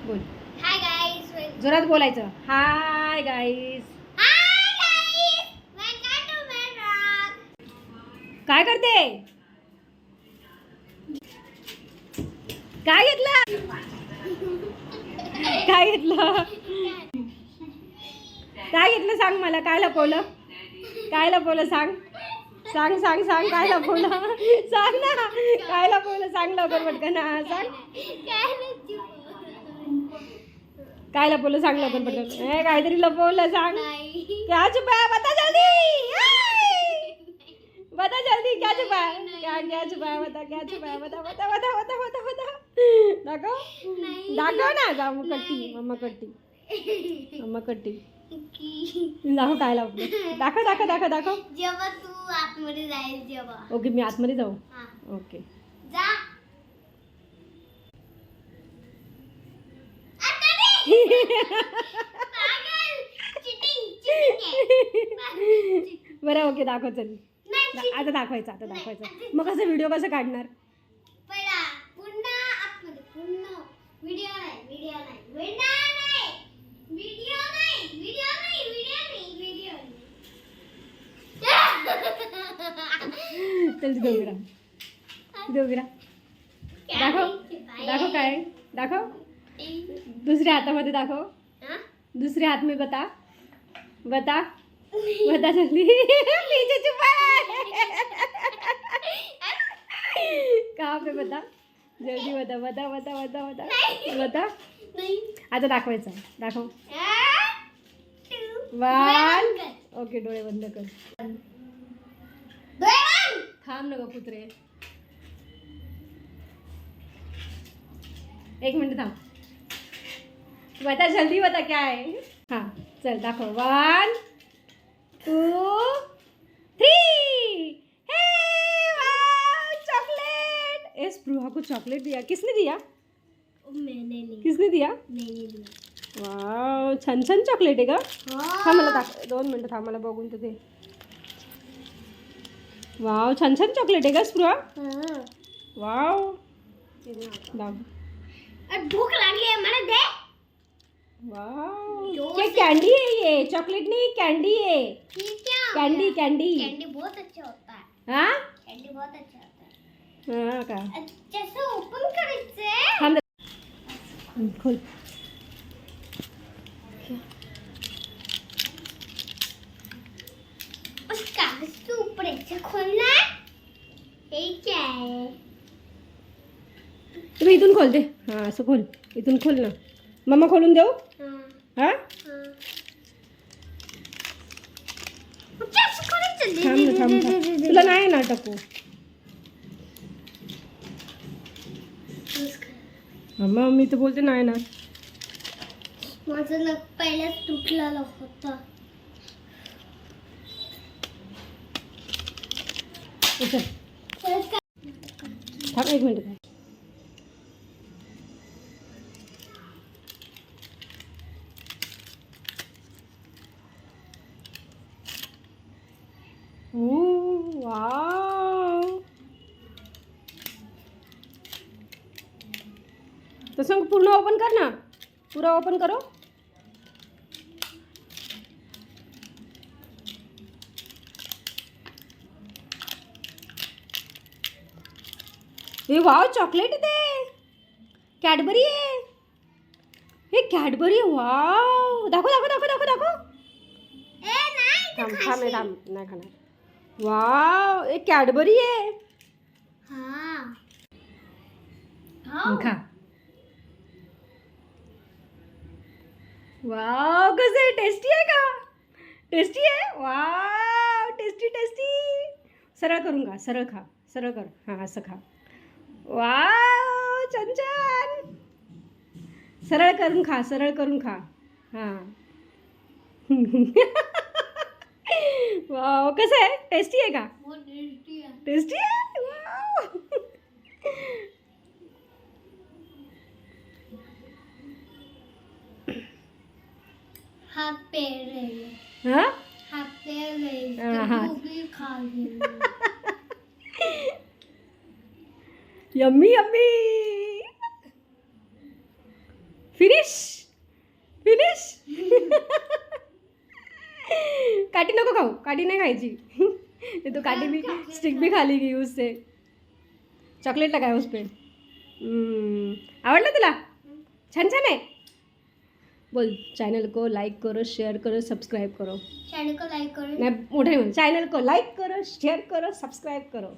बोल. Hi guys. जोरात बोलायचं. Hi guys. Hi guys. Welcome to my vlog. काय करते? काय घेतलं? काय घेतलं? काय घेतलं सांग मला. काय लपवलं? काय लपवलं सांग. सांग सांग सांग काय लपवलं सांग ना. काय लपवलं सांग लवकर पटकन. सांग काय लपवलं सांग लवकर पटकन. काहीतरी लपवलं सांग. क्या छुपा है बता जल्दी. बता जल्दी क्या छुपा है. क्या छुपा है बता. क्या छुपा है बता बता बता बता बता बता. दाखव दाखव ना. जाऊ कट्टी मम्मा कट्टी मम्मा कट्टी दाखव काय लपलं. दाखव दाखव दाखव दाखव. जेव्हा तू आतमध्ये जाईल जेव्हा. ओके मी आतमध्ये जाऊ. हां. ओके जा. बरं ओके दाखव चल. आता दाखवायचं आता दाखवायचं. मग कसं व्हिडिओ कसं काढणार. पहिला पुन्हा आतमध्ये पुन्हा व्हिडिओ नाही व्हिडिओ नाही व्हिडिओ नाही व्हिडिओ नाही व्हिडिओ नाही व्हिडिओ नाही चल तिथे उभी राहा. तिथे उभी राहा. दाखव दाखव काय दाखव. दुसऱ्या हातामध्ये दाखव. दूसरे हाथ में बता बता बता जल्दी. पीछे छुपा है. कहाँ पे बता जल्दी बता बता बता बता बता बता. आता दाखवायचं. दाखव. 1 ओके डोळे बंद कर. थांब ना ग कुत्रे. 1 मिनिट थांब. बता जल्दी बता क्या है. हाँ चल दाखव. 1 2 3. चॉकलेट. ए स्प्रूहा को चॉकलेट दिया. किसने दिया. मैंने ली. किसने दिया. मैंने ली. वाव छान छान चॉकलेट आहे का. थांब मला दाखव. 2 मिनिटं थांब मला बघून तर दे. वाव छान छान चॉकलेट आहे का स्प्रूहा. वाव दाब. भूक लागली आहे मला दे. वाव ये कैंडी है. ये चॉकलेट नहीं कैंडी है. कैंडी कैंडी कैंडी बहुत अच्छा होता है. हाँ कैंडी बहुत अच्छा होता है. हाँ का जैसे ओपन करायचंय. हम खोल. उस कागज के ऊपर ऐसे खोलना है. ये क्या है. तुम्ही इथून खोल दे. हाँ असं खोल. इथून खोल ना. मम्मा खोलून देऊ. हाँ थांब ना थांब थांब. तुला नाही ना टाकू. मम्मा मी तर बोलते नाही ना. माझं नख पहिल्याच तुटलेलं होतं. उचल. थांब 1 मिनिट. वाव तसं पूर्ण ओपन कर ना. पूरा ओपन करो. हे वाव चॉकलेट आहे ते. कॅडबरी आहे. हे कॅडबरी आहे. वाव दाखव दाखव दाखव दाखव दाखव. थांब थांब थांब नाही खाणार. वाव एक कॅडबरी आहे. खा. वाव कसं आहे. टेस्टी आहे का. टेस्टी आहे. Wow tasty tasty. सरळ करून खा. सरळ खा. सरळ कर. हां असं खा. वाव छान छान. सरळ करून खा. सरळ करून खा. हां वाव कसं आहे. टेस्टी आहे का. टेस्टी आहे. वाव हाथ पैर रही. हाँ हाथ पैर रही. हाँ. भी खा गई. Yummy yummy. फिनिश फिनिश काटी नको खाऊ, काटी नाही खायची. तो काटी भी स्टिक भी खाली गई उससे. चॉकलेट लगाया उस पे. आवडलं तुला? छान छान आहे. बोल चॅनल को लाईक करो, शेअर करो, सबस्क्राईब करो. चैनल को लाइक करो. नाही मोठे म्हण. चॅनल को लाईक करो, शेअर करो, सबस्क्राईब करो.